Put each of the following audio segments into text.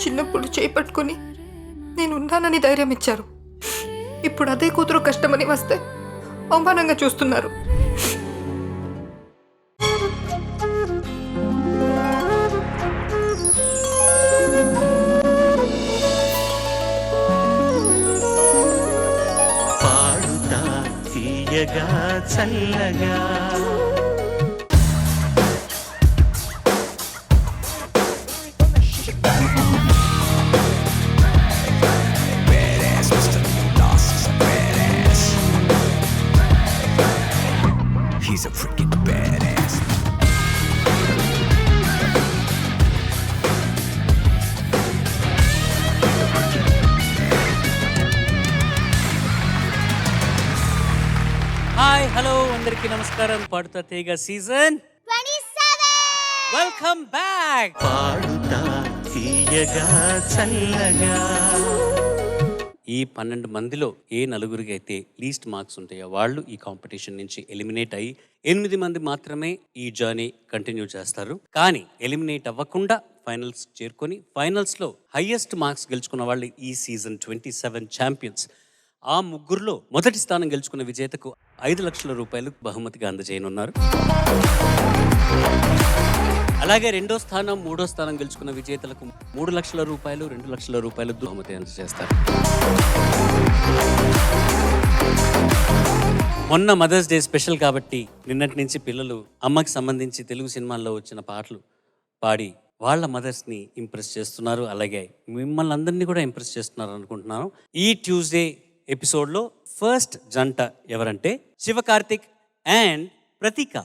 చిన్నప్పుడు చేపట్టుకుని నేను ఉన్నానని ధైర్యం ఇచ్చారు. ఇప్పుడు అదే కూతురు కష్టమని వస్తే అవమానంగా చూస్తున్నారు. పాడుతా తీయగా చల్లగా He's a freaking badass. Hi hello అందరికీ నమస్కారం. పాడుతా తీగ సీజన్ 27. Welcome back. పాడుతా తీయగా చల్లగా. ఈ 12 మందిలో ఏ నలుగురికి అయితే లీస్ట్ మార్క్స్ ఉంటాయో వాళ్ళు ఈ కాంపిటీషన్ నుంచి ఎలిమినేట్ అయ్యి 8 మంది మాత్రమే ఈ జర్నీ కంటిన్యూ చేస్తారు. కానీ ఎలిమినేట్ అవ్వకుండా ఫైనల్స్ చేరుకొని ఫైనల్స్లో హైయెస్ట్ మార్క్స్ గెలుచుకున్న వాళ్ళు ఈ సీజన్ 27 ఛాంపియన్స్. ఆ ముగ్గురులో మొదటి స్థానం గెలుచుకున్న విజేతకు 5 లక్షల రూపాయలు బహుమతిగా అందజేయనున్నారు. అలాగే 2వ స్థానం 3వ స్థానం గెలుచుకున్న విజేతలకు 3 లక్షల రూపాయలు 2 లక్షల రూపాయలు బహుమతి అందజేస్తారు. మొన్న మదర్స్ డే స్పెషల్ కాబట్టి నిన్నటి నుంచి పిల్లలు అమ్మకి సంబంధించి తెలుగు సినిమాల్లో వచ్చిన పాటలు పాడి వాళ్ళ మదర్స్ని ఇంప్రెస్ చేస్తున్నారు. అలాగే మిమ్మల్ని అందరినీ కూడా ఇంప్రెస్ చేస్తున్నారు అనుకుంటున్నాను. ఈ ట్యూస్డే ఎపిసోడ్లో ఫస్ట్ జంట ఎవరంటే శివకార్తిక్ అండ్ ప్రతీక.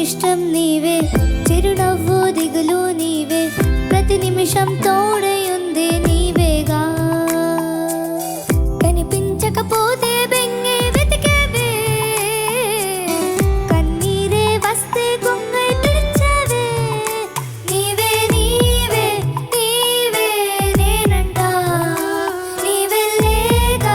ఇష్టం నీవే, చిరునవ్వు దిగులు నీవే, ప్రతి నిమిషం తోడై ఉంది నీవేగా. కనిపించకపోతే బెంగే వెతికేవే, కన్నీరే వస్తే కొంగై తుడిచావే. నీవే నీవే నీవే నేనంట, నీవే లేక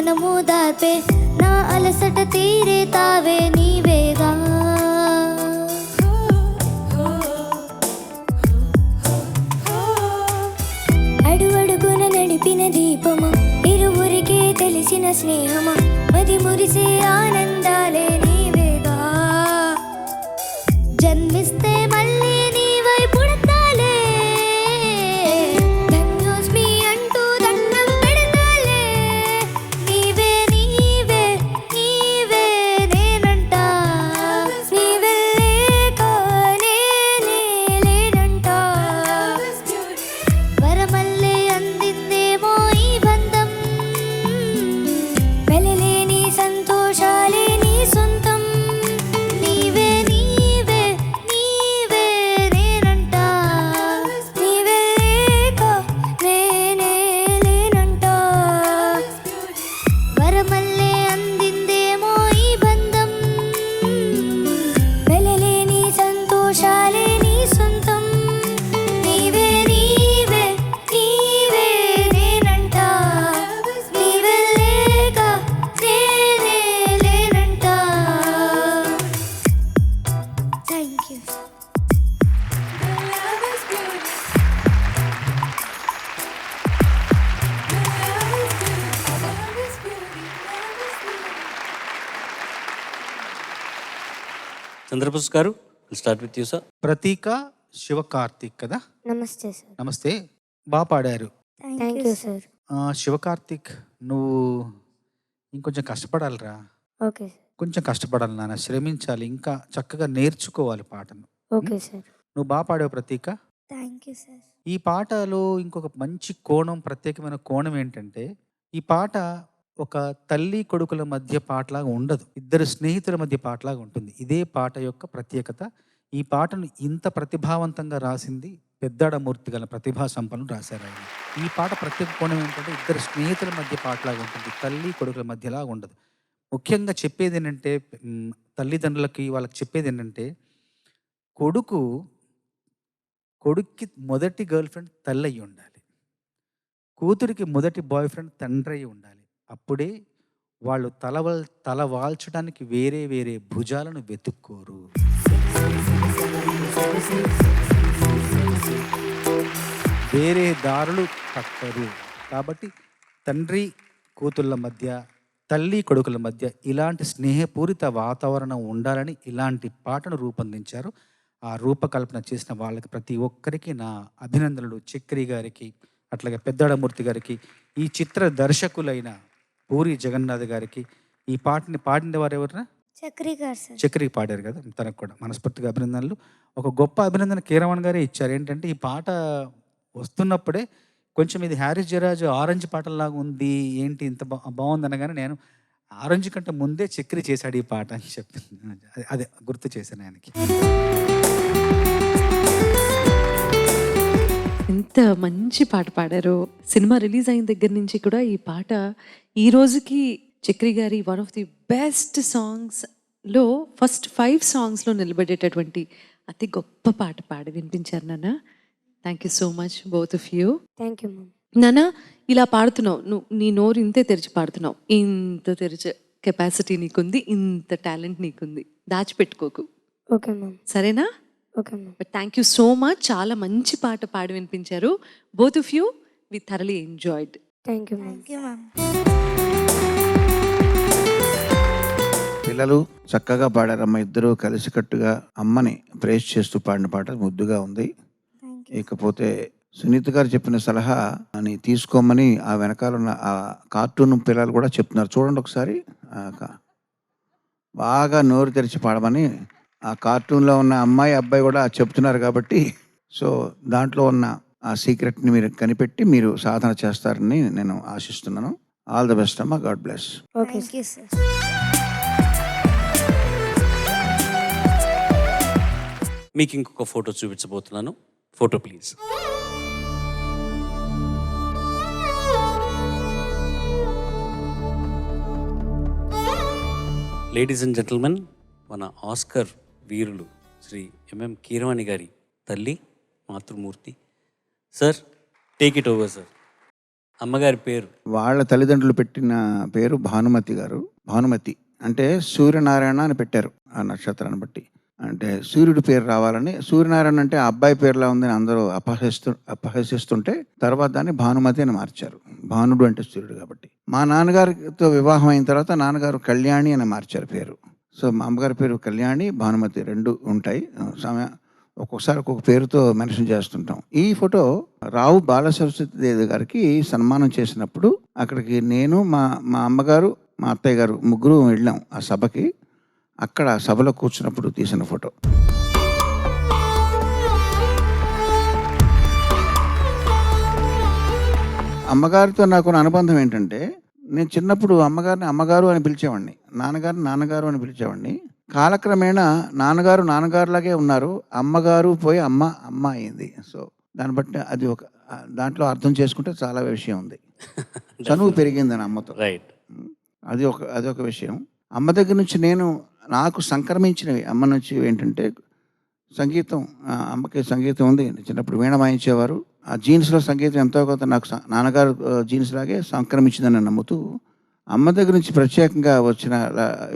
మనము దాపే నా అలసట తీరే తావే నీవేగా అడుగడుగున నడిపిన దీపము ఇరువురికి తెలిసిన స్నేహము మది మురిసే ఆనందాలే నీవేగా జన్మిస్తే మళ్ళీ నీవై పుడతాలే ధన్యోస్మి అంటూ దండం పెడతాలే నీవే నీవే నీవే నేనంట నీవే లేక నేనే లేనంట వరమల్లే అందిందేమో ఈ బంధం వెలలేని సంతోషాలే నీ సొంతం నీవే నీవే నీవే నేనంట నీవే లేక నేనే లేనంట వరమల్లే అందిందేమో ఈ బంధం వెలలేని సంతోషాలే నీ సొంతం నీవే నీవే నీవే నేనంట నీవే లేక నేనే లేనంట థ్యాంక్ యూ చంద్రబోస్ గారు స్టార్ట్ విత్ యూ సార్. ప్రతీక శివకార్తిక్ కదా. నమస్తే సార్ నమస్తే, బాగా పాడారు. థ్యాంక్ యూ సార్ శివకార్తిక్, నువ్వు ఇంకొంచెం కష్టపడాలిరా. ఓకే సార్ కొంచెం కష్టపడాలి నాన్న, శ్రమించాలి, ఇంకా చక్కగా నేర్చుకోవాలి పాటను. ఓకే సార్ నువ్వు బాగా పాడావు ప్రతీక. థ్యాంక్ యూ సార్ ఈ పాటలో ఇంకొక మంచి కోణం, ప్రత్యేకమైన కోణం ఏంటంటే, ఈ పాట ఒక తల్లి కొడుకుల మధ్య పాటలాగా ఉండదు, ఇద్దరు స్నేహితుల మధ్య పాటలాగా ఉంటుంది. ఇదే పాట యొక్క ప్రత్యేకత. ఈ పాటను ఇంత ప్రతిభావంతంగా రాసింది పెద్దాడమూర్తి గల ప్రతిభా సంపన్నులు రాశారు ఆయన. ఈ పాట ప్రత్యేక కోణం ఏంటంటే, ఇద్దరు స్నేహితుల మధ్య పాటలాగా ఉంటుంది, తల్లి కొడుకుల మధ్యలాగా ఉండదు. ముఖ్యంగా చెప్పేది ఏంటంటే, తల్లిదండ్రులకి వాళ్ళకి చెప్పేది ఏంటంటే, కొడుక్కి మొదటి గర్ల్ ఫ్రెండ్ తల్లి అయి ఉండాలి, కూతురికి మొదటి బాయ్ ఫ్రెండ్ తండ్రి అయి ఉండాలి. అప్పుడే వాళ్ళు తల వాల్చడానికి వేరే వేరే భుజాలను వెతుక్కోరు. వేరే దారులు పట్టరు. కాబట్టి తండ్రి కూతుళ్ళ మధ్య, తల్లి కొడుకుల మధ్య ఇలాంటి స్నేహపూరిత వాతావరణం ఉండాలని ఇలాంటి పాటను రూపొందించారు. ఆ రూపకల్పన చేసిన వాళ్ళకి ప్రతి ఒక్కరికి నా అభినందనలు. చక్రి గారికి, అట్లాగే పెద్దాడమూర్తి గారికి, ఈ చిత్ర దర్శకులైన పూరి జగన్నాథ్ గారికి. ఈ పాటని పాడిన వారు ఎవరైనా చక్రి గారు సార్ చక్రి పాడారు కదా, తనకు కూడా మనస్ఫూర్తిగా అభినందనలు. ఒక గొప్ప అభినందన కీరవాణి గారే ఇచ్చారు. ఏంటంటే, ఈ పాట వస్తున్నప్పుడే కొంచెం ఇది హ్యారిస్ జయరాజ్ ఆరెంజ్ పాటలాగా ఉంది, ఏంటి ఇంత బాగుంది అనగానే నేను ఆరెంజ్ కంటే ముందే చక్రి చేశాడు ఈ పాట అని చెప్పి అదే గుర్తు చేశాను ఆయనకి. ఎంత మంచి పాట పాడారో. సినిమా రిలీజ్ అయిన దగ్గర నుంచి కూడా ఈ పాట ఈ రోజుకి చక్రి గారి వన్ ఆఫ్ ది బెస్ట్ సాంగ్స్లో ఫస్ట్ 5 సాంగ్స్లో నిలబడేటటువంటి అతి గొప్ప పాట పాడి వినిపించారు నాన్న. Thank you so much both of you. Thank you ma'am. నాన్న, ఇలా పాడుతున్నావు, నువ్వు నీ నోరు ఇంతే తెరిచి పాడుతున్నావు, ఇంత తెరిచే కెపాసిటీ నీకుంది, ఇంత టాలెంట్ నీకుంది, దాచిపెట్టుకోకు, ఓకే మ్యామ్. సరేనా? Okay ma'am. But thank you so much. చాలా మంచి పాట పాడి వినిపించారు. Both of you, we thoroughly enjoyed. Thank you ma'am. పిల్లలు చక్కగా పాడారమ్మ, ఇద్దరు కలిసికట్టుగా అమ్మని ప్రేస్ చేస్తూ పాడిన పాట ముద్దుగా ఉంది. ఇకపోతే సునీత గారు చెప్పిన సలహా అని తీసుకోమని ఆ వెనకాల ఉన్న ఆ కార్టూన్ పిల్లలు కూడా చెప్తున్నారు. చూడండి ఒకసారి, బాగా నోరు తెరిచి పాడమని ఆ కార్టూన్లో ఉన్న అమ్మాయి అబ్బాయి కూడా చెప్తున్నారు. కాబట్టి సో దాంట్లో ఉన్న ఆ సీక్రెట్ని మీరు కనిపెట్టి మీరు సాధన చేస్తారని నేను ఆశిస్తున్నాను. ఆల్ ది బెస్ట్ అమ్మా, గాడ్ బ్లెస్. Okay sir. మీకు ఇంకొక ఫోటో చూపించబోతున్నాను. Photo please. Ladies and gentlemen, మన ఆస్కర్ వీరులు శ్రీ ఎంఎం కీరవాణి గారి తల్లి మాతృమూర్తి. Sir, take it over sir. అమ్మగారి పేరు వాళ్ళ తల్లిదండ్రులు పెట్టిన పేరు భానుమతి గారు. భానుమతి అంటే సూర్యనారాయణ అని పెట్టారు ఆ నక్షత్రాన్ని బట్టి. అంటే సూర్యుడి పేరు రావాలని. సూర్యనారాయణ అంటే ఆ అబ్బాయి పేరులా ఉందని అందరూ అపహసిస్తుంటే తర్వాత దాన్ని భానుమతి అని మార్చారు. భానుడు అంటే సూర్యుడు కాబట్టి. మా నాన్నగారితో వివాహం అయిన తర్వాత నాన్నగారు కళ్యాణి అని మార్చారు పేరు. సో మా అమ్మగారి పేరు కళ్యాణి, భానుమతి రెండు ఉంటాయి. ఒక్కొక్కసారి ఒక్కొక్క పేరుతో మెన్షన్ చేస్తుంటాం. ఈ ఫోటో రావు బాలసరస్వతి దేవి గారికి సన్మానం చేసినప్పుడు అక్కడికి నేను, మా అమ్మగారు, మా అత్తయ్య గారు ముగ్గురు వెళ్ళాం ఆ సభకి. అక్కడ సభలో కూర్చున్నప్పుడు తీసిన ఫోటో. అమ్మగారితో నాకు అనుబంధం ఏంటంటే, నేను చిన్నప్పుడు అమ్మగారిని అమ్మగారు అని పిలిచేవాడిని, నాన్నగారిని నాన్నగారు అని పిలిచేవాడిని. కాలక్రమేణా నాన్నగారులాగే ఉన్నారు, అమ్మగారు పోయి అమ్మ అయింది. సో దాన్ని బట్టి అది ఒక దాంట్లో అర్థం చేసుకుంటే చాలా విషయం ఉంది. చనువు పెరిగిందని అమ్మతో. రైట్. అది ఒక విషయం. అమ్మ దగ్గర నుంచి నాకు సంక్రమించినవి అమ్మ నుంచి ఏంటంటే సంగీతం. అమ్మకి సంగీతం ఉంది. చిన్నప్పుడు వీణ వాయించేవారు. ఆ జీన్స్లో సంగీతం ఎంతో కొంత నాకు నాన్నగారు జీన్స్ లాగే సంక్రమించిందని నమ్ముతూ అమ్మ దగ్గర నుంచి ప్రత్యేకంగా వచ్చిన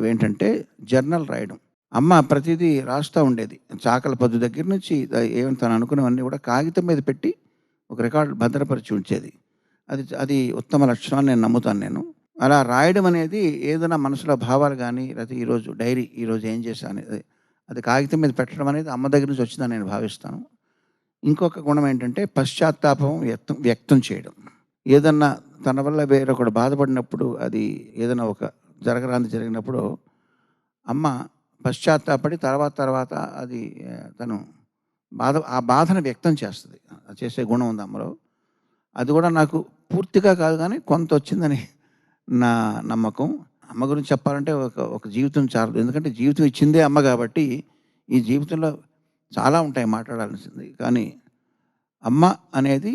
ఏంటంటే జర్నల్ రాయడం. అమ్మ ప్రతిదీ రాస్తూ ఉండేది. చాకల పద్దు దగ్గర నుంచి ఏమైనా తను అనుకున్నవన్నీ కూడా కాగితం మీద పెట్టి ఒక రికార్డు భద్రపరిచి ఉంచేది. అది ఉత్తమ లక్షణం నేను నమ్ముతాను. అలా రాయడం అనేది ఏదైనా మనసులో భావాలు కానీ, లేకపోతే ఈరోజు డైరీ, ఈరోజు ఏం చేశాను అది కాగితం మీద పెట్టడం అనేది అమ్మ దగ్గర నుంచి వచ్చిందని నేను భావిస్తాను. ఇంకొక గుణం ఏంటంటే పశ్చాత్తాపం వ్యక్తం చేయడం. ఏదన్నా తన వల్ల వేరొకడు బాధపడినప్పుడు, అది ఏదైనా ఒక జరిగినప్పుడు అమ్మ పశ్చాత్తాపడి తర్వాత అది తను ఆ బాధను వ్యక్తం చేస్తుంది. చేసే గుణం ఉంది అమ్మలో. అది కూడా నాకు పూర్తిగా కాదు కానీ కొంత వచ్చిందని నా నమ్మకం. అమ్మ గురించి చెప్పాలంటే ఒక జీవితం చాలదు. ఎందుకంటే జీవితం ఇచ్చిందే అమ్మ కాబట్టి ఈ జీవితంలో చాలా ఉంటాయి మాట్లాడాల్సింది. కానీ అమ్మ అనేది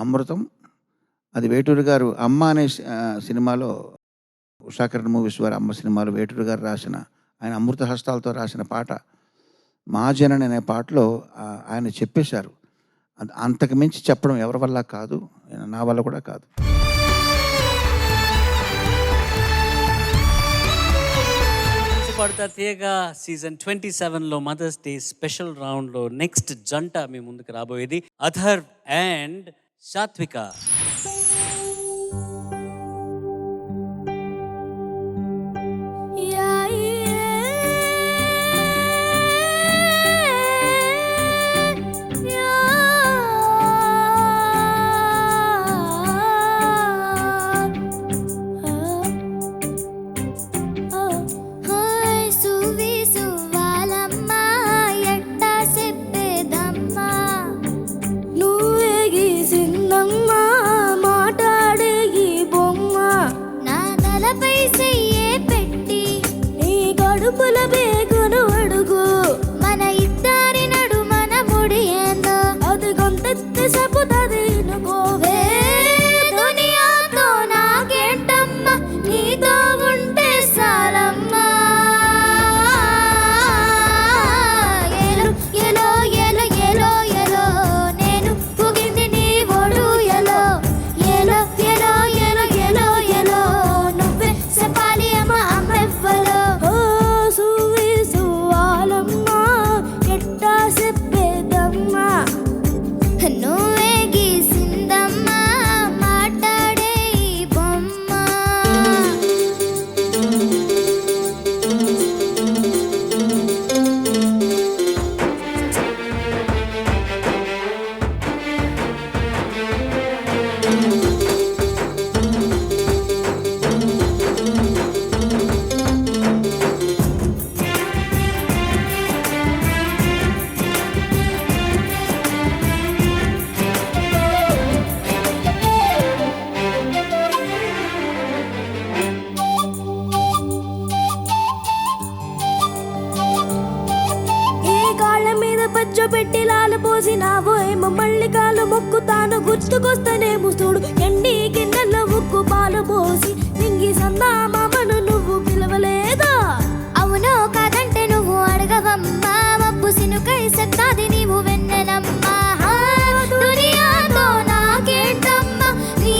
అమృతం. అది వేటూరి గారు అమ్మ అనే సినిమాలో, ఉషాకిరణ్ మూవీస్ వారి అమ్మ సినిమాలో వేటూరి గారు రాసిన, ఆయన అమృత హస్తాలతో రాసిన పాట మహాజనని అనే పాటలో ఆయన చెప్పేశారు. అంతకు మించి చెప్పడం ఎవరి వల్ల కాదు, నా వల్ల కూడా కాదు. పాడుతా తీయగా సీజన్ 27లో మదర్స్ డే స్పెషల్ రౌండ్లో నెక్స్ట్ జంట మీ ముందుకు రాబోయేది అథర్వ్ అండ్ సాత్విక. పెట్టి లాలు పోసినావో ఏమో మళ్ళీ కాలు మొక్కుతాను గుర్తుకొస్తానేమో చూడు. ఎండి గిన్నెలో ముక్కు పాలు పోసి నింగి సన్నా మామను నువ్వు పిలవలేదా? అవును కాదంటే నువ్వు అడగవమ్మా, మబ్బు సినుకై సత్తాది నీవు వెన్నెలమ్మా. దునియాతో నాకేంటమ్మా, నీ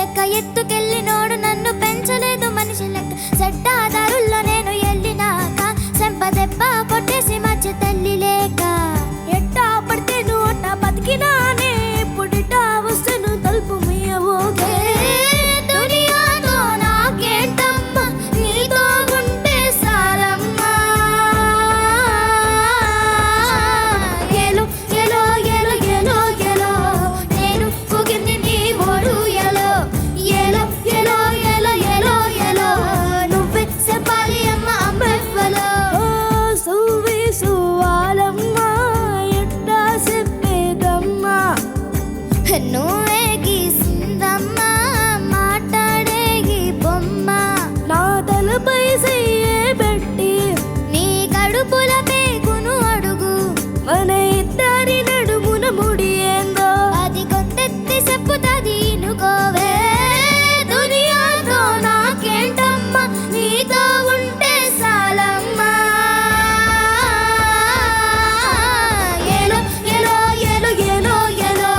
లెక్క ఎత్తుకెళ్ళినోడు నన్ను పెంచలేదు మనిషి లెక్క సెట్టాదారుల్లో నేను వెళ్ళినాక సెంప దెబ్బ కొట్టేసి మధ్య తల్లి లేక ఎట్టా పడితే నువ్వు అట్టా బతికినానే ఇప్పుడిటా వస్తును తలుపు మీయవోగే దునియాతో నాకేంటమ్మా నీతో ఉంటే సారమ్మా ఎలో ఎలో ఎలో ఎలో ఎలో నేను కుగింది నీ ఓడు ఎలో ఎలో ఎలో ఎలో ఎలో ఎలో నువ్వే చెప్పాలి అమ్మ అమ్మెవ్వలో సువ్వి సువాలమ్మా ఎట్టా చెప్పేదమ్మా నువ్వే గీసిందమ్మా మాట్లాడేగి బొమ్మ నా తలపై చెయ్యే పెట్టి నీ కడుపుల పేగును అడుగు మన ఇద్దరి నడుమున ముడి ఏందో అది కొత్తెత్తి చెప్పుతాది ఇనుకోవే దునియాతో నాకేంటమ్మా నీతో ఉంటే సాలమ్మా ఎలో ఎలో ఎలో ఎలో ఎలో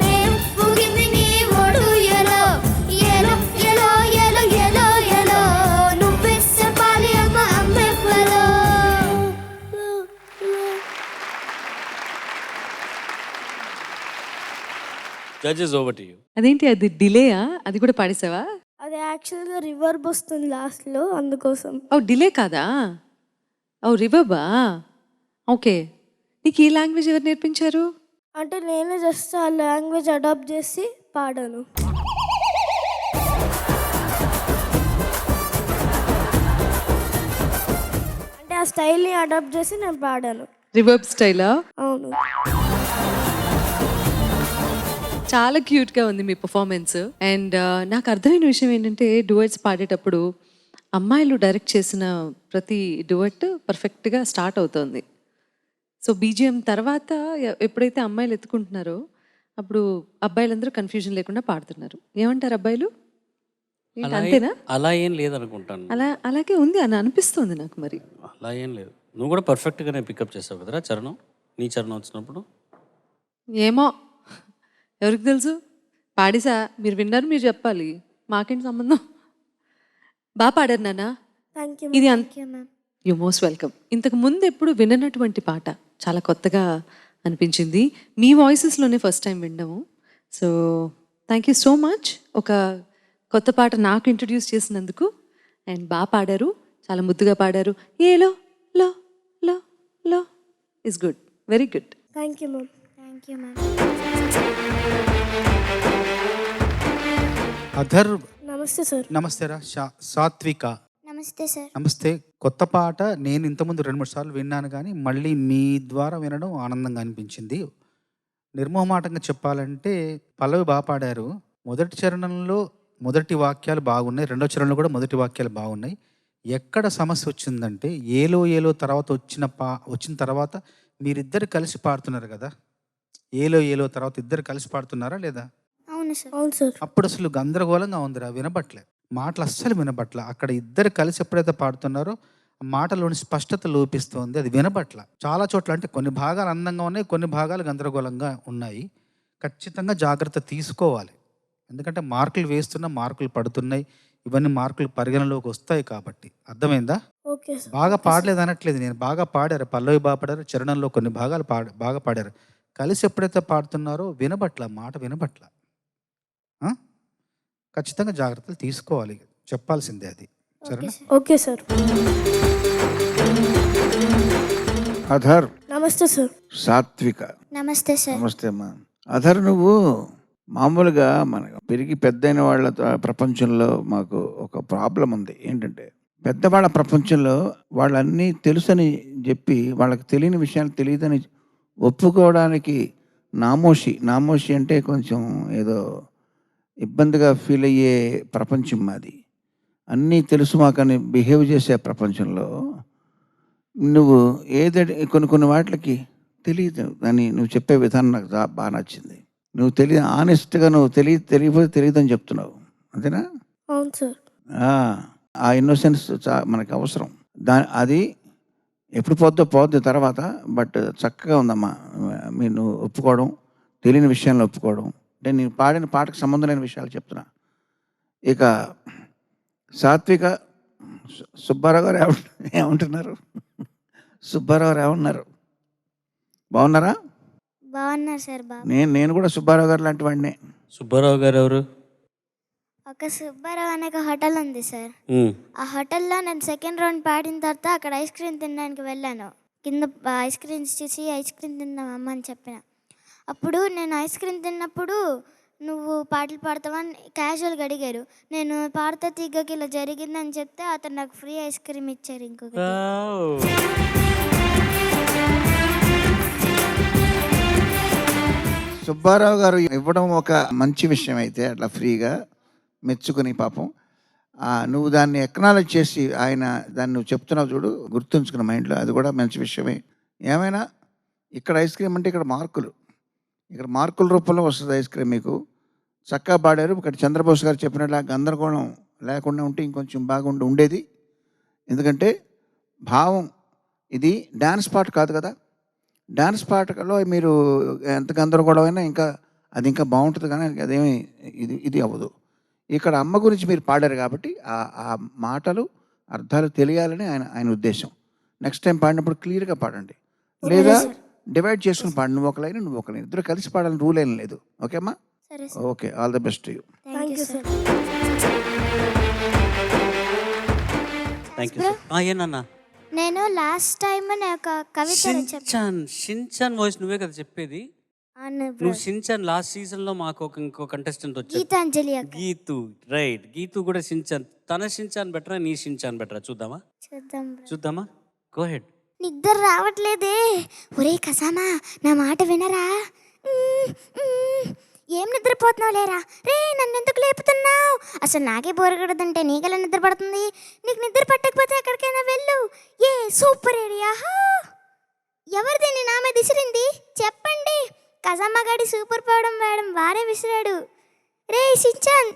నేను ఊగింది నీ ఒడు ఎలో ఎలో ఎలో ఎలో ఎలో ఎలో నువ్వే చెప్పాలి అమ్మ అమ్మెవ్వలో జడ్జెస్ ఓవర్ టు యూ. అదేంటి అది డిలేయా? అది కూడా పాడేసావా? అది యాక్చువల్గా రివర్బ్ వస్తుంది లాస్ట్లో అందుకోసం ఓ డిలే కాదా? ఓ రివర్బా? ఓకే. నీకు ఈ లాంగ్వేజ్ ఎవరు నేర్పించారు? అంటే నేనే జస్ట్ ఆ లాంగ్వేజ్ అడాప్ట్ చేసి పాడాను. అంటే ఆ స్టైల్ని అడాప్ట్ చేసి నేను పాడాను. రివర్బ్ స్టైలా? అవును. చాలా క్యూట్గా ఉంది మీ పర్ఫార్మెన్స్. అండ్ నాకు అర్థమైన విషయం ఏంటంటే డువెట్స్ పాడేటప్పుడు అమ్మాయిలు డైరెక్ట్ చేసిన ప్రతి డువెట్ పర్ఫెక్ట్గా స్టార్ట్ అవుతుంది. సో బీజిఎం తర్వాత ఎప్పుడైతే అమ్మాయిలు ఎత్తుకుంటున్నారో అప్పుడు అబ్బాయిలందరూ కన్ఫ్యూజన్ లేకుండా పాడుతున్నారు. ఏమంటారు అబ్బాయిలు? ఏంటి అంతేనా? అలా ఏం లేదనుకుంటాను. అలాగే ఉంది అని అనిపిస్తుంది నాకు. మరి అలా ఏం లేదు. నువ్వు కూడా పర్ఫెక్ట్గానే పికప్ చేసావు కదరా చరణం. నీ చరణం వచ్చినప్పుడు ఏమో ఎవరికి తెలుసు? పాడేసా, మీరు విన్నారు, మీరు చెప్పాలి, మాకేంటి సంబంధం? బాగా పాడారు నాన్న. Thank you. ఇది మ్యామ్. You most welcome. ఇంతకు ముందు ఎప్పుడు విననటువంటి పాట, చాలా కొత్తగా అనిపించింది. మీ వాయిసెస్లోనే ఫస్ట్ టైం వినడము. So thank you so much. ఒక కొత్త పాట నాకు ఇంట్రడ్యూస్ చేసినందుకు. అండ్ బాగా పాడారు, చాలా ముద్దుగా పాడారు. ఏలో లో లో లో is good, very good. Thank you ma'am. Thank you ma'am. Adhar నమస్తే సార్. నమస్తేరా. సాత్విక నమస్తే సార్. నమస్తే. కొత్త పాట నేను ఇంతకుముందు 2-3 సార్లు విన్నాను, కానీ మళ్ళీ మీ ద్వారా వినడం ఆనందంగా అనిపించింది. నిర్మోహమాటంగా చెప్పాలంటే పల్లవి బాగా పాడారు. మొదటి చరణంలో మొదటి వాక్యాలు బాగున్నాయి, రెండో చరణంలో కూడా మొదటి వాక్యాలు బాగున్నాయి. ఎక్కడ సమస్య వచ్చిందంటే ఏలో ఏలో తర్వాత వచ్చిన తర్వాత మీరిద్దరు కలిసి పాడుతున్నారు కదా. ఏలో ఏలో తర్వాత ఇద్దరు కలిసి పాడుతున్నారా లేదా? అవును సార్. అవును సార్. అప్పుడు అసలు గందరగోళంగా ఉందిరా, వినబట్లే, మాటలు అస్సలు వినబట్ల. అక్కడ ఇద్దరు కలిసి ఎప్పుడైతే పాడుతున్నారో మాటలోని స్పష్టత లోపిస్తోంది, అది వినబట్ల. చాలా చోట్ల అంటే కొన్ని భాగాలు అందంగా ఉన్నాయి, కొన్ని భాగాలు గందరగోళంగా ఉన్నాయి. ఖచ్చితంగా జాగ్రత్త తీసుకోవాలి. ఎందుకంటే మార్కులు వేస్తున్న మార్కులు పడుతున్నాయి, ఇవన్నీ మార్కులు పరిగణలోకి వస్తాయి కాబట్టి. అర్థమైందా? Okay sir. బాగా పాడలేదు అనట్లేదు నేను, బాగా పాడారు. పల్లవి బాగా పాడారు, చరణంలో కొన్ని భాగాలు బాగా పాడారు. కలిసి ఎప్పుడైతే పాడుతున్నారో వినబట్ల, మాట వినబట్ల. ఖచ్చితంగా జాగ్రత్తలు తీసుకోవాలి, చెప్పాల్సిందే అది. సరేనా? Okay sir. అధర్. నమస్తే సార్. సాత్విక. నమస్తే సార్. నమస్తే అమ్మా. అధర్, నువ్వు మామూలుగా మన పెరిగి పెద్దయిన వాళ్ళ ప్రపంచంలో మాకు ఒక ప్రాబ్లం ఉంది. ఏంటంటే పెద్దవాళ్ళ ప్రపంచంలో వాళ్ళన్నీ తెలుసని చెప్పి వాళ్ళకి తెలియని విషయాలు తెలియదని ఒప్పుకోవడానికి నామోషి అంటే కొంచెం ఏదో ఇబ్బందిగా ఫీల్ అయ్యే ప్రపంచం మాది. అన్నీ తెలుసు మాకని బిహేవ్ చేసే ప్రపంచంలో నువ్వు కొన్ని వాటికి తెలియదు అని నువ్వు చెప్పే విధానం నాకు బాగా నచ్చింది. నువ్వు ఆనెస్ట్గా నువ్వు తెలియకపోతే తెలియదని చెప్తున్నావు, అంతేనా? అవును సార్. ఆ ఇన్నోసెన్స్ మనకు అవసరం. అది ఎప్పుడు పోద్ది తర్వాత. బట్ చక్కగా ఉందమ్మా నువ్వు ఒప్పుకోవడం, తెలియని విషయాల్లో ఒప్పుకోవడం. అంటే నేను పాడిన పాటకు సంబంధం లేని విషయాలు చెప్తున్నా, ఇక సాత్విక సుబ్బారావు గారు ఏమంటున్నారు? సుబ్బారావు గారు ఏమన్నారు? బాగున్నారా? బాగున్నారు సార్ బాబు. నేను కూడా సుబ్బారావు గారు లాంటి వాడినే. సుబ్బారావు గారు ఎవరు? ఒక సుబ్బారావు అనే ఒక హోటల్ ఉంది సార్. మ్మ్. ఆ హోటల్లో నేను సెకండ్ రౌండ్ పాడిన తర్వాత అక్కడ ఐస్ క్రీమ్ తినడానికి వెళ్ళాను. కింద ఐస్ క్రీమ్స్ చూసి ఐస్ క్రీమ్ తిందాం అమ్మ అని చెప్పిన. అప్పుడు నేను ఐస్ క్రీమ్ తిన్నప్పుడు నువ్వు పాటలు పాడతావని క్యాజువల్గా అడిగారు. నేను పాడతా తీగకి ఇలా జరిగిందని చెప్తే అతను నాకు ఫ్రీ ఐస్ క్రీమ్ ఇచ్చారు. ఇంకొకటి సుబ్బారావు గారు ఇవ్వడం ఒక మంచి విషయం అయితే అట్లా ఫ్రీగా మెచ్చుకుని పాపం నువ్వు దాన్ని ఎక్నాలెడ్జ్ చేసి ఆయన దాన్ని నువ్వు చెప్తున్నావు చూడు, గుర్తుంచుకున్న మైండ్లో, అది కూడా మంచి విషయమే. ఏమైనా ఇక్కడ ఐస్ క్రీమ్ అంటే ఇక్కడ మార్కుల రూపంలో వస్తుంది ఐస్ క్రీమ్. మీకు చక్కగా పాడారు. ఇక్కడ చంద్రబోస్ గారు చెప్పినట్లా గందరగోళం లేకుండా ఉంటే ఇంకొంచెం ఉండేది. ఎందుకంటే భావం, ఇది డ్యాన్స్ పాట కాదు కదా. డ్యాన్స్ పాటలో మీరు ఎంత గందరగోళం అయినా అది ఇంకా బాగుంటుంది, కానీ అదేమి ఇది అవ్వదు. ఇక్కడ అమ్మ గురించి మీరు పాడారు కాబట్టి ఆ మాటలు అర్థాలు తెలియాలని ఆయన ఉద్దేశం. నెక్స్ట్ టైం పాడినప్పుడు క్లియర్గా పాడండి, లేదా డివైడ్ చేసుకుని పాడు. నువ్వు ఒక లైన్, నువ్వు ఒక లైన్, ఇద్దరు కలిసి పాడాలని రూల్ ఏం లేదు. ఓకే అమ్మా? Okay, all the best to you. Thank you sir. Thank you sir. ఏనన్నా? నేను లాస్ట్ టైం ఒక కవిత షిన్చాన్ వాయిస్ నువ్వే కదా చెప్పేది? నువ్వు షిన్చాన్ లాస్ట్ సీజన్ లో మాకు ఇంకో కంటెస్టెంట్ వచ్చారు, గీతాంజలి. గీతు. రైట్, గీతు కూడా షిన్చాన్. తన షిన్చాన్ బెటరా నీ షిన్చాన్ బెటరా? చూద్దామా? Go head. నిద్ర రావట్లేదే. ఒరే కసామా, నా మాట వినరా? ఏం నిద్రపోతున్నావు లేరా? రే, నన్ను ఎందుకు లేపుతున్నావు? అసలు నాకే బోరగడదంటే నీకెలా నిద్ర పడుతుంది? నీకు నిద్ర పట్టకపోతే ఎక్కడికైనా వెళ్ళు. ఏ సూపర్ ఏరియా. ఎవరిది నీ నా మీద విసిరింది చెప్పండి. కజమ్మ గాడి సూపర్ పవడం మేడం వారే విసిరాడు. రే షిన్చాన్.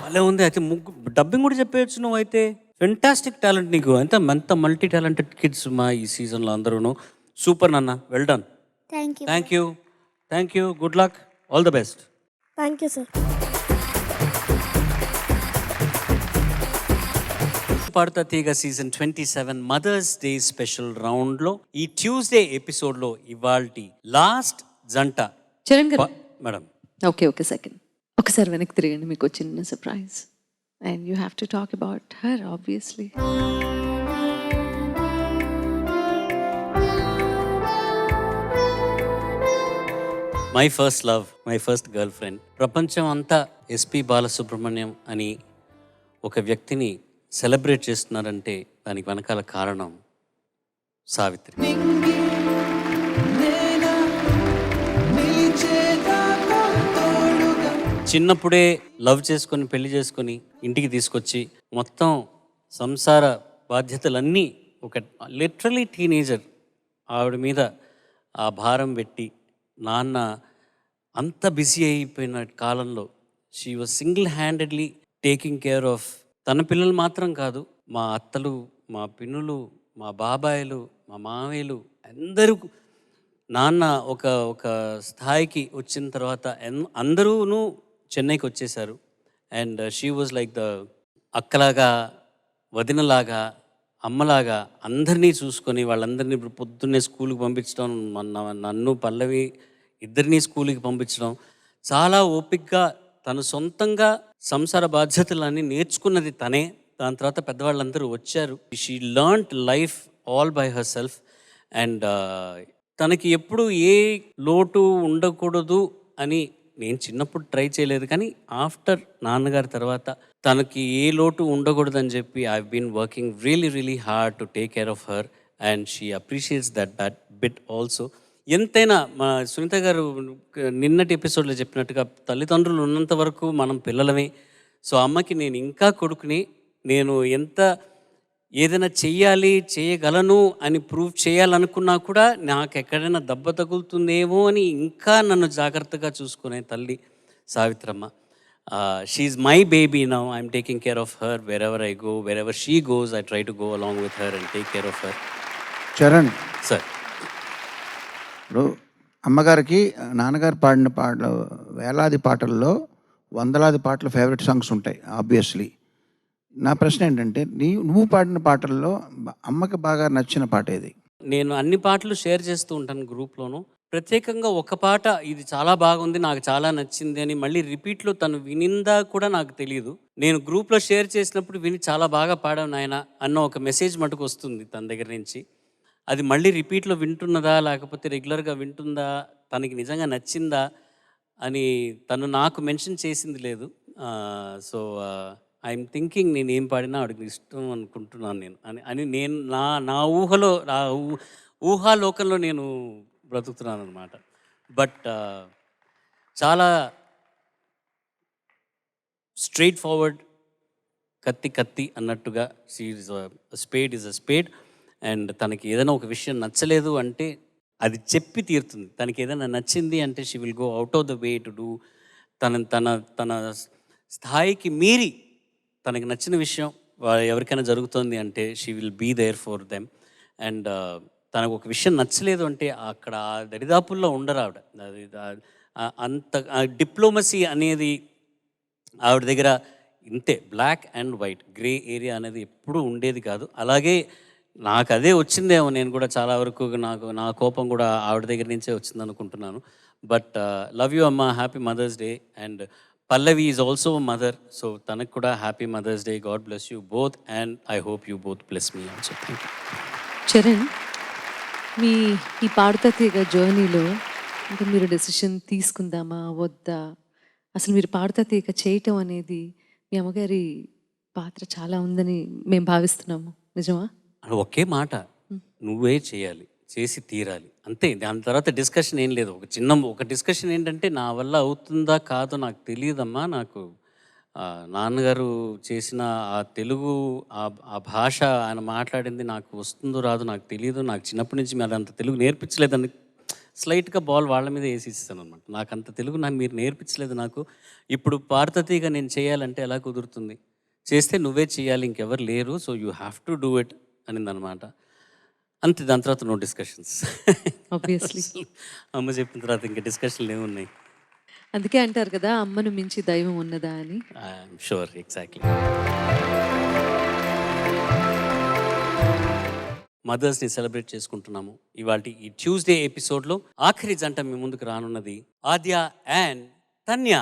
అలా ఉంది. అయితే డబ్బింగ్ కూడా చెప్పేయచ్చు నువ్వు. అయితే ఫెంటాస్టిక్ టాలెంట్ నీకు. ఎంత మల్టీ టాలెంటెడ్ కిడ్స్ మా ఈ సీజన్లో అందరూ. సూపర్ నాన్న, well done. Thank you. Good luck, all the best. Thank you sir. Padutha తీగ సీజన్ 27 మదర్స్ డే స్పెషల్ రౌండ్లో ఈ ట్యూస్డే ఎపిసోడ్లో ఇవాల్టి లాస్ట్ జంట చరణ్ గారు. మేడం ఓకే సెకండ్ ఒకసారి వెనక్కి తిరగండి, మీకు చిన్న surprise. And you have to talk about her obviously. My first love, my first girl friend. ప్రపంచం అంతా ఎస్పి బాలసుబ్రహ్మణ్యం అని ఒక వ్యక్తిని సెలబ్రేట్ చేస్తున్నారంటే దానికి వెనకాల కారణం సావిత్రి. చిన్నప్పుడే లవ్ చేసుకొని పెళ్లి చేసుకొని ఇంటికి తీసుకొచ్చి మొత్తం సంసార బాధ్యతలన్నీ ఒక లిటరలీ టీనేజర్ ఆవిడ మీద ఆ భారం పెట్టి నాన్న అంత బిజీ అయిపోయిన కాలంలో she was single handedly taking care of తన పిల్లలు మాత్రం కాదు, మా అత్తలు, మా పిన్నులు, మా బాబాయిలు, మా మామయ్యలు అందరూ. నాన్న ఒక స్థాయికి వచ్చిన తర్వాత అందరూను చెన్నైకి వచ్చేసారు. And she was like the అక్కలాగా, వదినలాగా, అమ్మలాగా అందరినీ చూసుకొని వాళ్ళందరినీ ఇప్పుడు పొద్దున్నే స్కూల్కి పంపించడం, నన్ను పల్లవి ఇద్దరినీ స్కూల్కి పంపించడం, చాలా ఓపిక్గా తను సొంతంగా సంసార బాధ్యతలన్నీ నేర్చుకున్నది తనే. దాని తర్వాత పెద్దవాళ్ళందరూ వచ్చారు. She learned life all by her self. And తనకి ఎప్పుడు ఏ లోటు ఉండకూడదు అని నేను చిన్నప్పుడు ట్రై చేయలేదు, కానీ ఆఫ్టర్ నాన్నగారి తర్వాత తనకి ఏ లోటు ఉండకూడదు అని చెప్పి I been working really hard to take care of her. And she appreciates that bit also. ఎంతైనా మా సునీత గారు నిన్నటి ఎపిసోడ్లో చెప్పినట్టుగా తల్లిదండ్రులు ఉన్నంత వరకు మనం పిల్లలమే. సో అమ్మకి నేను ఇంకా కొడుకుని, నేను ఎంత ఏదైనా చెయ్యాలి, చేయగలను అని ప్రూవ్ చేయాలనుకున్నా కూడా నాకు ఎక్కడైనా దెబ్బ తగులుతుందేమో అని ఇంకా నన్ను జాగ్రత్తగా చూసుకునే తల్లి Savitramma. She my baby now. I'm taking care of her wherever I go, wherever she goes I try to go along with her and take care of her. Charan sir, ఇప్పుడు అమ్మగారికి నాన్నగారు పాడిన పాటలు వేలాది పాటల్లో వందలాది పాటలు ఫేవరెట్ సాంగ్స్ ఉంటాయి ఆబ్వియస్లీ. నా ప్రశ్న ఏంటంటే నువ్వు పాడిన పాటల్లో అమ్మకి బాగా నచ్చిన పాట ఏది? నేను అన్ని పాటలు షేర్ చేస్తూ ఉంటాను గ్రూప్లోను. ప్రత్యేకంగా ఒక పాట ఇది చాలా బాగుంది, నాకు చాలా నచ్చింది అని మళ్ళీ రిపీట్లో తను వినిందా కూడా నాకు తెలియదు. నేను గ్రూప్లో షేర్ చేసినప్పుడు విని చాలా బాగా పాడావు నాయన అన్న ఒక మెసేజ్ మటుకు వస్తుంది తన దగ్గర నుంచి. అది మళ్ళీ రిపీట్లో వింటున్నదా లేకపోతే రెగ్యులర్గా వింటుందా, తనకి నిజంగా నచ్చిందా అని తను నాకు మెన్షన్ చేసింది లేదు. సో ఐఎమ్ థింకింగ్ నేను ఏం పాడినా ఆవిడకి ఇష్టం అనుకుంటున్నాను నేను అని నేను నా ఊహలో ఊహాలోకంలో నేను బ్రతుకుతున్నాను అనమాట. బట్ చాలా స్ట్రైట్ ఫార్వర్డ్, కత్తి కత్తి అన్నట్టుగా spade is a spade. And తనకి ఏదైనా ఒక విషయం నచ్చలేదు అంటే అది చెప్పి తీరుతుంది. తనకి ఏదైనా నచ్చింది అంటే she will go out of the way to do. తన స్థాయికి మీరి తనకి నచ్చిన విషయం ఎవరికైనా జరుగుతుంది అంటే she will be there for them. And తనకు ఒక విషయం నచ్చలేదు అంటే అక్కడ దరిదాపుల్లో ఉండరు ఆవిడ. అది అంత డిప్లొమసీ అనేది ఆవిడ దగ్గర ఇంతే. Black and white, grey area అనేది ఎప్పుడూ ఉండేది కాదు. అలాగే నాకు అదే వచ్చిందేమో, నేను కూడా చాలా వరకు నా కోపం కూడా ఆవిడ దగ్గర నుంచే వచ్చింది అనుకుంటున్నాను. బట్ లవ్ యూ అమ్మ, happy mother's day. And Pallavi is also mother, so తనకు కూడా happy mother's day. God bless you both and I hope you both bless me also. Thank you. Charan, మీ ఈ పాడుతా తీగ జర్నీలో ఇంకా మీరు డెసిషన్ తీసుకుందామా వద్దా, అసలు మీరు పాడుతా తీగ చేయటం అనేది మీ అమ్మగారి పాత్ర చాలా ఉందని మేము భావిస్తున్నాము, నిజమా? అని ఒకే మాట, నువ్వే చేయాలి, చేసి తీరాలి అంతే. దాని తర్వాత డిస్కషన్ ఏం లేదు. ఒక డిస్కషన్ ఏంటంటే నా వల్ల అవుతుందా కాదో నాకు తెలియదమ్మా. నాకు నాన్నగారు చేసిన ఆ తెలుగు ఆ భాష ఆయన మాట్లాడింది నాకు వస్తుందో రాదో నాకు తెలియదు. నాకు చిన్నప్పటి నుంచి మీరు అంత తెలుగు నేర్పించలేదని స్లైట్గా బాల్ వాళ్ళ మీద వేసి ఇస్తాను అనమాట. నాకు అంత తెలుగు మీరు నేర్పించలేదు నాకు. ఇప్పుడు పాడుతీగా నేను చేయాలంటే ఎలా కుదురుతుంది? చేస్తే నువ్వే చేయాలి, ఇంకెవరు లేరు, so you have to do it అనిందనమాట. అంతే. దాని తర్వాత నో డిస్కషన్స్. ఆబ్వియస్లీ అమ్మ చెప్పిన తర్వాత ఇంకా డిస్కషన్లు ఏమున్నాయి? అందుకే అంటారు కదా, అమ్మను మించి దైవం ఉన్నదా అని. I'm sure, exactly. మదర్స్ని సెలబ్రేట్ చేసుకుంటున్నాము ఇవాళ ఈ ట్యూస్డే ఎపిసోడ్లో. ఆఖరి జంట మీ ముందుకు రానున్నది ఆద్య అండ్ తన్య.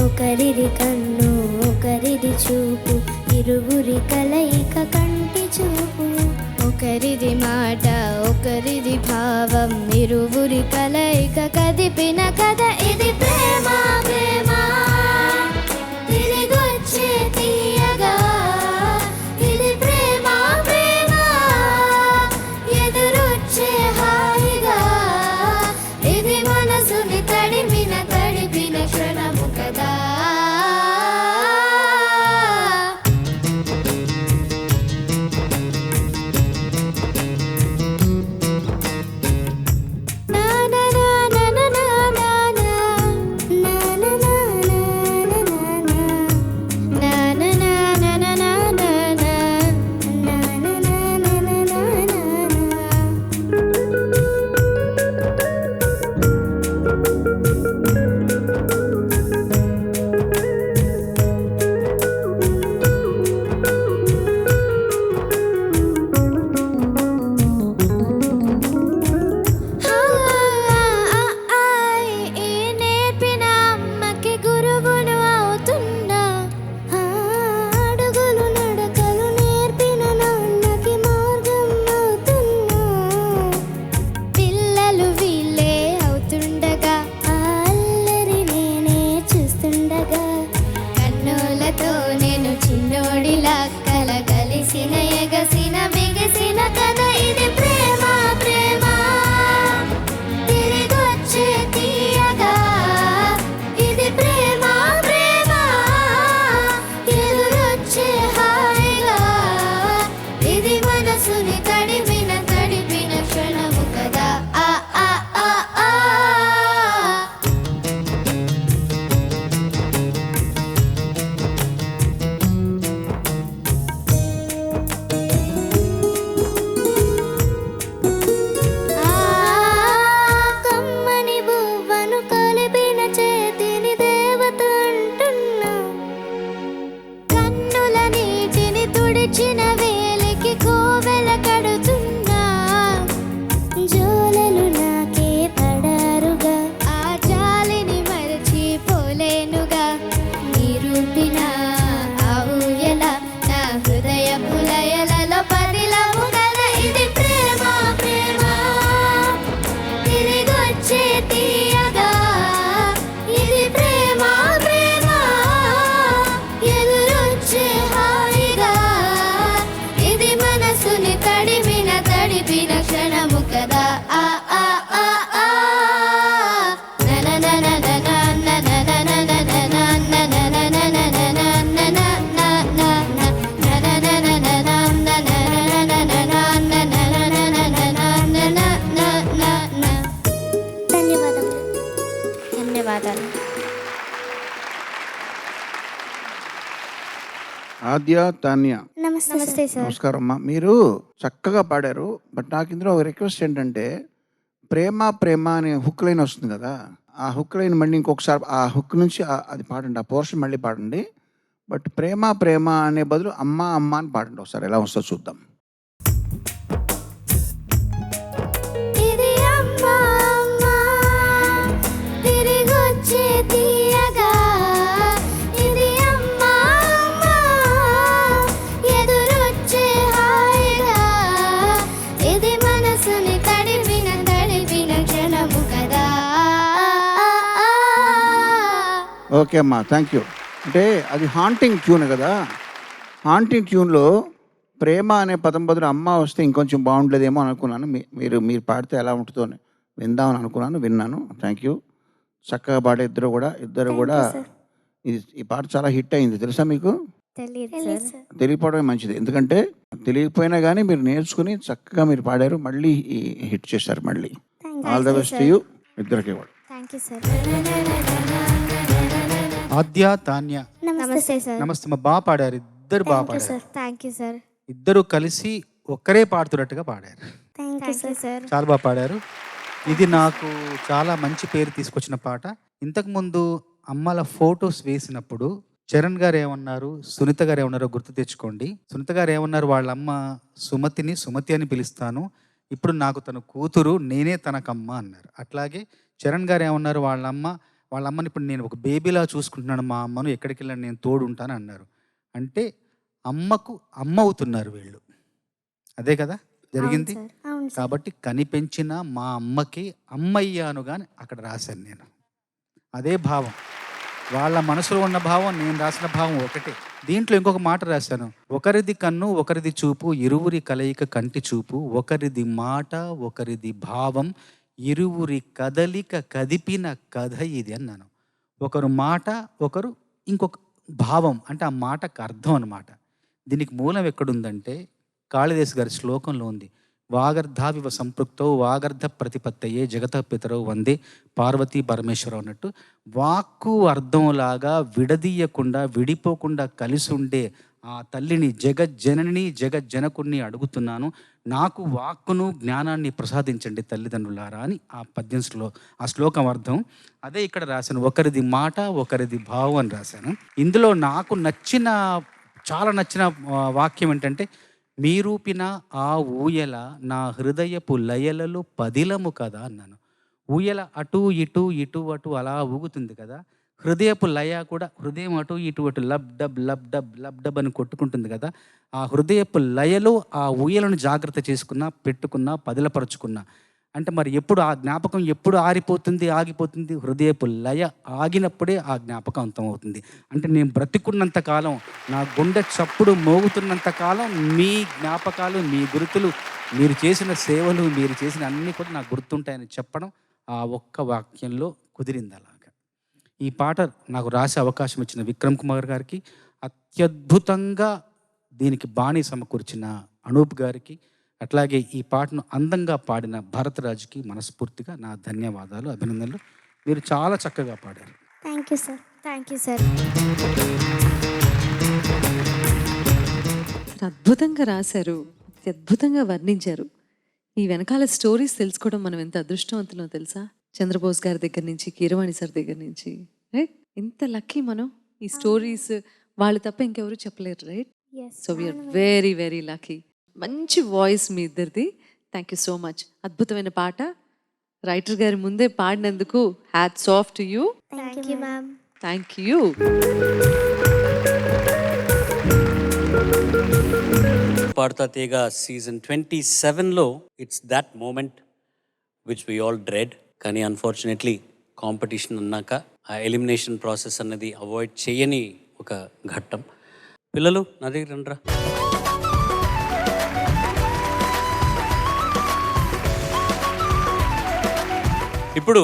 ఒకరిది కన్ను ఒకరిది చూపు, ఇరువురి కలయిక కంటి చూపు. ఒకరిది మాట ఒకరిది భావం, ఇరువురి కలయిక కదిపిన కథ ఇది ప్రేమ. ప్రేమ తిరిగొచ్చే తీయగా, ఇది ప్రేమ. ప్రేమ ఎదురొచ్చే హాయిగా, ఇది మనసుని తడిపిన క్షణము కదా. నా నా నా నా నా నా నా ఆద్య, తాన్య, నమస్తే సార్. నమస్కారం అమ్మా. మీరు చక్కగా పాడారు. బట్ నాకు ఇందులో ఒక రిక్వెస్ట్ ఏంటంటే, ప్రేమ ప్రేమ అనే హుక్ లైన్ వస్తుంది కదా, ఆ హుక్ లైన్ మళ్ళీ ఇంకొకసారి ఆ హుక్ నుంచి అది పాడండి, ఆ పోర్షన్ మళ్ళీ పాడండి. బట్ ప్రేమ ప్రేమ అనే బదులు అమ్మ అమ్మ అని పాడండి ఒకసారి, ఎలా వస్తుందో చూద్దాం. ఇది అమ్మా అమ్మా తిరిగొచ్చే తీయగా, ఇది అమ్మా అమ్మా ఎదురొచ్చే హాయిగా, ఇది మనసుని తడిపిన క్షణము కదా. ఓకే అమ్మా, థ్యాంక్ యూ. అంటే అది హాంటింగ్ ట్యూన్ కదా, హాంటింగ్ ట్యూన్లో ప్రేమ అనే పదం బదులు అమ్మ వస్తే ఇంకొంచెం బాగుండలేదేమో అనుకున్నాను. మీరు పాడితే ఎలా ఉంటుందో అని విందామని అనుకున్నాను, విన్నాను. Thank you. చక్కగా పాడే ఇద్దరు కూడా ఈ పాట చాలా హిట్ అయింది, తెలుసా మీకు? తెలియకపోవడమే మంచిది, ఎందుకంటే తెలియకపోయినా కానీ మీరు నేర్చుకుని చక్కగా మీరు పాడారు, మళ్ళీ హిట్ చేశారు. మళ్ళీ ఆల్ ద బెస్ట్ యూ ఇద్దరికి కూడా. Thank you sir. Aadya, Tanya, నమస్తే సార్. నమస్తే అమ్మా. బాగా పాడారు, ఇద్దరు బాగా పాడారు. Sir thank you sir. ఇద్దరు కలిసి ఒక్కరే పాడుతున్నట్టుగా పాడారు. Thank you sir. చాలా బాగా పాడారు. ఇది నాకు చాలా మంచి పేరు తీసుకొచ్చిన పాట. ఇంతకుముందు అమ్మల ఫొటోస్ వేసినప్పుడు చరణ్ గారు ఏమన్నారు, సునీత గారు ఏమన్నారో గుర్తు తెచ్చుకోండి. సునీత గారు ఏమన్నారు, వాళ్ళ అమ్మ సుమతి అని పిలుస్తాను, ఇప్పుడు నాకు తన కూతురు, నేనే తనకమ్మ అన్నారు. అట్లాగే చరణ్ గారు ఏమన్నారు, వాళ్ళ అమ్మని ఇప్పుడు నేను ఒక బేబీలా చూసుకుంటున్నాను, మా అమ్మను ఎక్కడికి వెళ్ళాను నేను తోడు ఉంటాను అన్నారు. అంటే అమ్మకు అమ్మ అవుతున్నారు వీళ్ళు, అదే కదా జరిగింది. కాబట్టి కనిపెంచిన మా అమ్మకి అమ్మయ్యాను కానీ అక్కడ రాశాను నేను. అదే భావం, వాళ్ళ మనసులో ఉన్న భావం, నేను రాసిన భావం ఒకటే. దీంట్లో ఇంకొక మాట రాశాను, ఒకరిది కన్ను ఒకరిది చూపు, ఇరువురి కలయిక కంటి చూపు, ఒకరిది మాట ఒకరిది భావం, ఇరువురి కదలిక కదిపిన కథ ఇది అన్నాను. ఒకరు మాట, ఒకరు ఇంకొక భావం, అంటే ఆ మాటకు అర్థం అన్నమాట. దీనికి మూలం ఎక్కడుందంటే కాళిదాసు గారి శ్లోకంలో ఉంది, వాగర్ధావివ సంపృక్తో వాగర్ధ ప్రతిపత్తయే జగత పితరో వందే పార్వతీ పరమేశ్వరం అన్నట్టు, వాక్కు అర్థంలాగా విడదీయకుండా విడిపోకుండా కలిసి ఉండే ఆ తల్లిని జగజ్జనని జగజ్జనకుణ్ణి అడుగుతున్నాను, నాకు వాక్కును జ్ఞానాన్ని ప్రసాదించండి తల్లిదండ్రులారా అని ఆ పద్యంలో ఆ శ్లోకం అర్థం. అదే ఇక్కడ రాశాను, ఒకరిది మాట ఒకరిది భావం అని రాశాను. ఇందులో నాకు చాలా నచ్చిన వాక్యం ఏంటంటే, మీరూపిన ఆ ఊయల నా హృదయపు లయలలో పదిలము కదా అన్నాను. ఊయల అటు ఇటు ఇటు అటు అలా ఊగుతుంది కదా, హృదయపు లయ కూడా హృదయం అటు ఇటు lub dub lub dub lub dub అని కొట్టుకుంటుంది కదా, ఆ హృదయపు లయలో ఆ ఊయలను జాగ్రత్త చేసుకున్నా, పెట్టుకున్నా, పదిలపరుచుకున్నా. అంటే మరి ఎప్పుడు ఆ జ్ఞాపకం ఎప్పుడు ఆగిపోతుంది, హృదయపు లయ ఆగినప్పుడే ఆ జ్ఞాపకం అంతమవుతుంది. అంటే నేను బ్రతికున్నంత కాలం, నా గుండె చప్పుడు మోగుతున్నంత కాలం మీ జ్ఞాపకాలు, మీ గుర్తులు, మీరు చేసిన సేవలు, మీరు చేసిన అన్నీ కూడా నాకు గుర్తుంటాయని చెప్పడం ఆ ఒక్క వాక్యంలో కుదిరింది. అలాగా ఈ పాట నాకు రాసే అవకాశం ఇచ్చిన విక్రమ్ కుమార్ గారికి, అత్యద్భుతంగా దీనికి బాణీ సమకూర్చిన అనూప్ గారికి, అట్లాగే ఈ పాటను అందంగా పాడిన భరతరాజుకి మనస్ఫూర్తిగా నా ధన్యవాదాలు, అభినందనలు. మీరు చాలా చక్కగా పాడారు. Thank you sir. Thank you sir. అద్భుతంగా రాశారు, అద్భుతంగా వర్ణించారు. ఈ వెనకాల స్టోరీస్ తెలుసుకోవడం మనం ఎంత అదృష్టవంతులో తెలుసా? చంద్రబోస్ గారి దగ్గర నుంచి, కీరవాణి సార్ దగ్గర నుంచి, రైట్? ఎంత లక్కీ మనం. ఈ స్టోరీస్ వాళ్ళు తప్ప ఇంకెవరు చెప్పలేరు, right? So we are very very lucky. మంచి వాయిస్ మీ ఇద్దరిది. Thank you so much. అద్భుతమైన పాట రైటర్ గారి ముందే పాడినందుకు hats off to you. Thank you ma'am. Thank you. Padutha తీగ సీజన్ 27లో it's that moment which we all dread. కానీ అన్ఫార్చునేట్లీ కాంపిటీషన్ అన్నాక ఆ ఎలిమినేషన్ ప్రాసెస్ అన్నది అవాయిడ్ చేయని ఒక ఘట్టం. పిల్లలు నా దగ్గర రండ్రా. ఇప్పుడు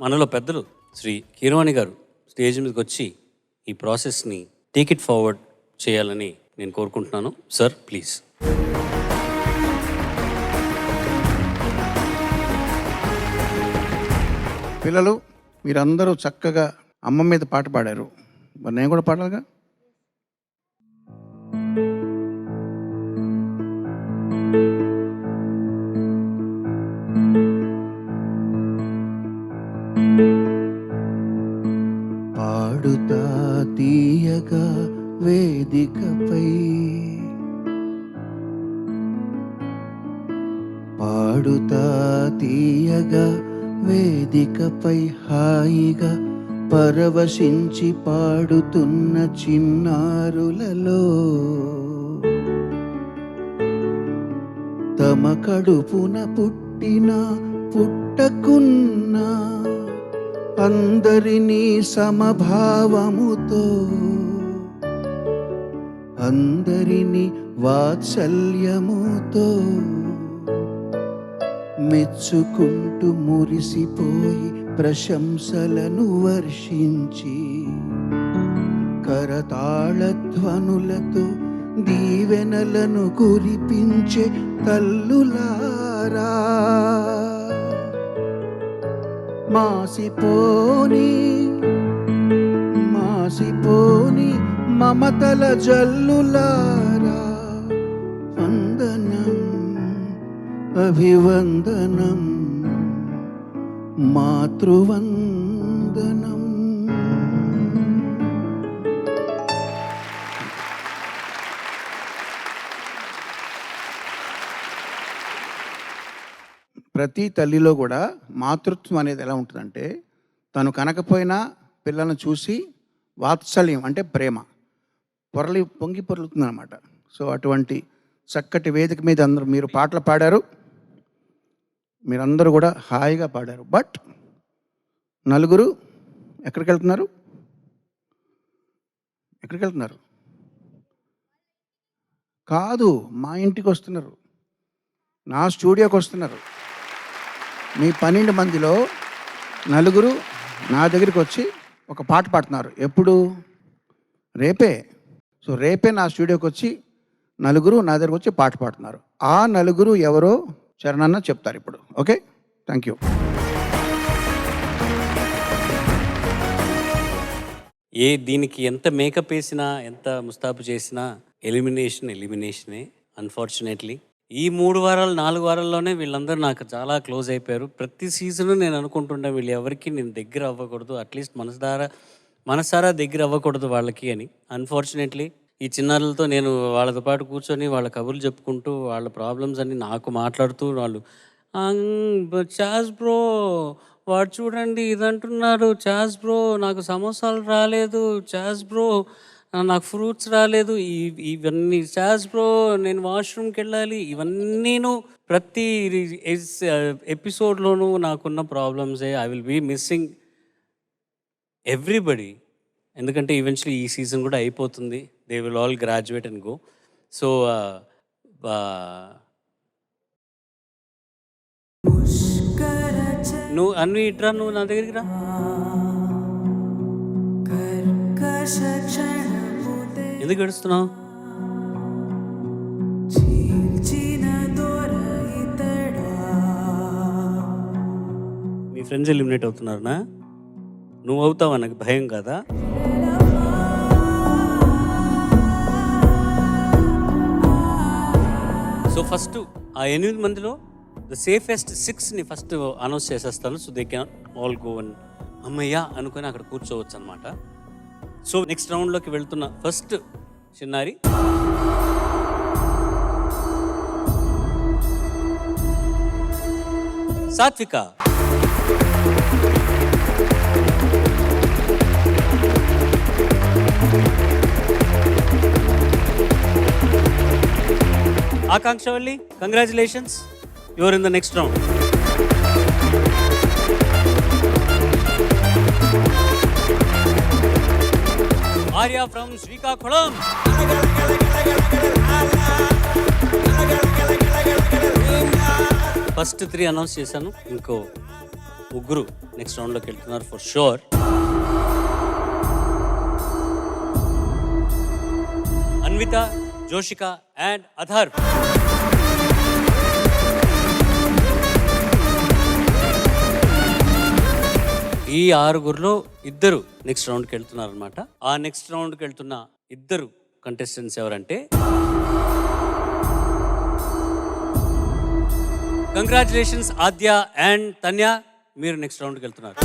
మనలో పెద్దలు శ్రీ కీరవాణి గారు స్టేజ్ మీదకి వచ్చి ఈ ప్రాసెస్ని టేక్ ఇట్ ఫార్వర్డ్ చేయాలని నేను కోరుకుంటున్నాను. Sir please. పిల్లలు మీరందరూ చక్కగా అమ్మ మీద పాట పాడారు, మరి నేను కూడా పాడాలిగా. వేదికపై పాడుతా తీయగా వేదికపై హాయిగా పరవశించి పాడుతున్న చిన్నారులలో తమ కడుపున పుట్టిన పుట్టకున్నా అందరినీ సమభావముతో అందరినీ వాత్సల్యముతో మెచ్చుకుంటూ మురిసిపోయి ప్రశంసలను వర్షించి కరతాళ ధ్వనులతో దీవెనలను కురిపించే తల్లులారా మాసిపోని మమతల జల్లులారా వందనం అభివందనం మాతృవందనం. ప్రతి తల్లిలో కూడా మాతృత్వం అనేది ఎలా ఉంటుందంటే తను కనకపోయినా పిల్లలను చూసి వాత్సల్యం అంటే ప్రేమ పొంగి పొర్లుతుంది అన్నమాట. సో అటువంటి చక్కటి వేదిక మీద అందరూ మీరు పాటలు పాడారు, మీరందరూ కూడా హాయిగా పాడారు. బట్ నలుగురు ఎక్కడికి వెళ్తున్నారు? కాదు, మా ఇంటికి వస్తున్నారు, నా స్టూడియోకి వస్తున్నారు. మీ 12 మందిలో నలుగురు నా దగ్గరికి వచ్చి ఒక పాట పాడుతున్నారు. ఎప్పుడు? రేపే. సో రేపే నా స్టూడియోకి వచ్చి నలుగురు నా దగ్గరకు వచ్చి పాట పాడుతున్నారు. ఆ నలుగురు ఎవరో చరణన్న చెప్తారు ఇప్పుడు. Okay, thank you. దీనికి ఎంత మేకప్ వేసినా ఎంత ముస్తాబు చేసినా ఎలిమినేషనే అన్ఫార్చునేట్లీ. ఈ 3 వారాలు 4 వారాల్లోనే వీళ్ళందరూ నాకు చాలా క్లోజ్ అయిపోయారు. ప్రతి సీజను నేను అనుకుంటుండే వీళ్ళు ఎవరికి నేను దగ్గర అవ్వకూడదు, అట్లీస్ట్ మనసారా దగ్గర అవ్వకూడదు వాళ్ళకి అని. అన్ఫార్చునేట్లీ ఈ చిన్నారులతో నేను వాళ్ళతో పాటు కూర్చొని వాళ్ళ కబుర్లు చెప్పుకుంటూ వాళ్ళ ప్రాబ్లమ్స్ అన్ని నాకు మాట్లాడుతూ వాళ్ళు చాస్ బ్రో వాడు చూడండి ఇది అంటున్నారు, చాస్ బ్రో నాకు సమోసాలు రాలేదు, చాస్ బ్రో నాకు ఫ్రూట్స్ రాలేదు, ఇవన్నీ చాస్ బ్రో నేను వాష్రూమ్కి వెళ్ళాలి, ఇవన్నీను ప్రతి ఎపిసోడ్లోనూ నాకున్న ప్రాబ్లమ్సే. I will be missing everybody. ఎందుకంటే ఈవెన్చువల్లీ ఈ సీజన్ కూడా అయిపోతుంది. They will all graduate and go. So నువ్వు అన్వి ఇట్రా, నువ్వు నా దగ్గరికి రా. ఎందుకు ఏడుస్తున్నావు? మీ ఫ్రెండ్స్ ఎలిమినేట్ అవుతున్నారనా? నువ్వు అవుతావా? నాకు భయం కదా. సో ఫస్ట్ ఆ 8 మందిలో ద సేఫెస్ట్ 6ని ఫస్ట్ అనౌన్స్ చేసేస్తాను. So they can all go and అమ్మయ్యా అనుకొని అక్కడ కూర్చోవచ్చు అనమాట. సో నెక్స్ట్ రౌండ్లోకి వెళ్తున్న ఫస్ట్ చిన్నారి Satvika. Akankshavalli, congratulations, you are in the next round. Arya from Srikakulam. First 3 announce చేశాను, ఇంకో 3 నెక్స్ట్ రౌండ్లోకి వెళ్తున్నారు for sure. Anvitha, Joshika and Adhar. ఈ 6గురిలో 2 నెక్స్ట్ రౌండ్కి వెళ్తున్నారు అనమాట. ఆ నెక్స్ట్ రౌండ్కి వెళ్తున్న 2 కంటెస్టెంట్స్ ఎవరంటే కంగ్రాచులేషన్స్ ఆద్య అండ్ తన్య, మీరు నెక్స్ట్ రౌండ్కి వెళ్తున్నారు.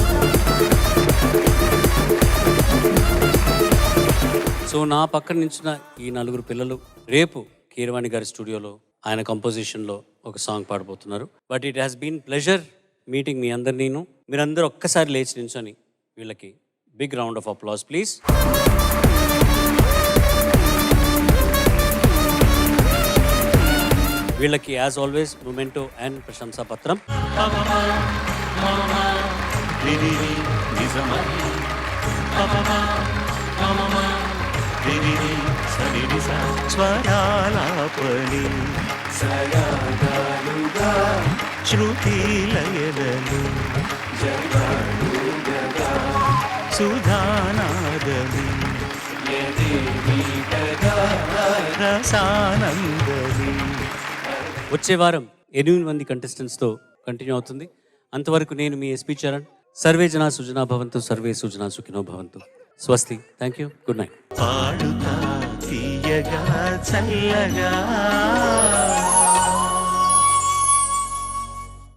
సో నా పక్కన నించిన ఈ నలుగురు పిల్లలు రేపు కీరవాణి గారి స్టూడియోలో ఆయన కంపోజిషన్లో ఒక సాంగ్ పాడబోతున్నారు. But it has been pleasure meeting మీ అందరినీను. మీరందరూ ఒక్కసారి లేచి నించొని వీళ్ళకి big round of applause please. వీళ్ళకి యాజ్ ఆల్వేస్ మొమెంటో అండ్ ప్రశంసా పత్రం. స్వరాలాపని శృతి లయలను సుధానాదని రసానందని. వచ్చే వారం 8 మంది కంటెస్టెంట్స్తో కంటిన్యూ అవుతుంది. అంతవరకు నేను మీ ఎస్పీ చరణ్. సర్వే జనా సుజనా భవంతు, సర్వే సుజనా సుఖినో భవంతు. స్వస్తి. Thank you. Good night. Padutha Theeyaga చల్లగా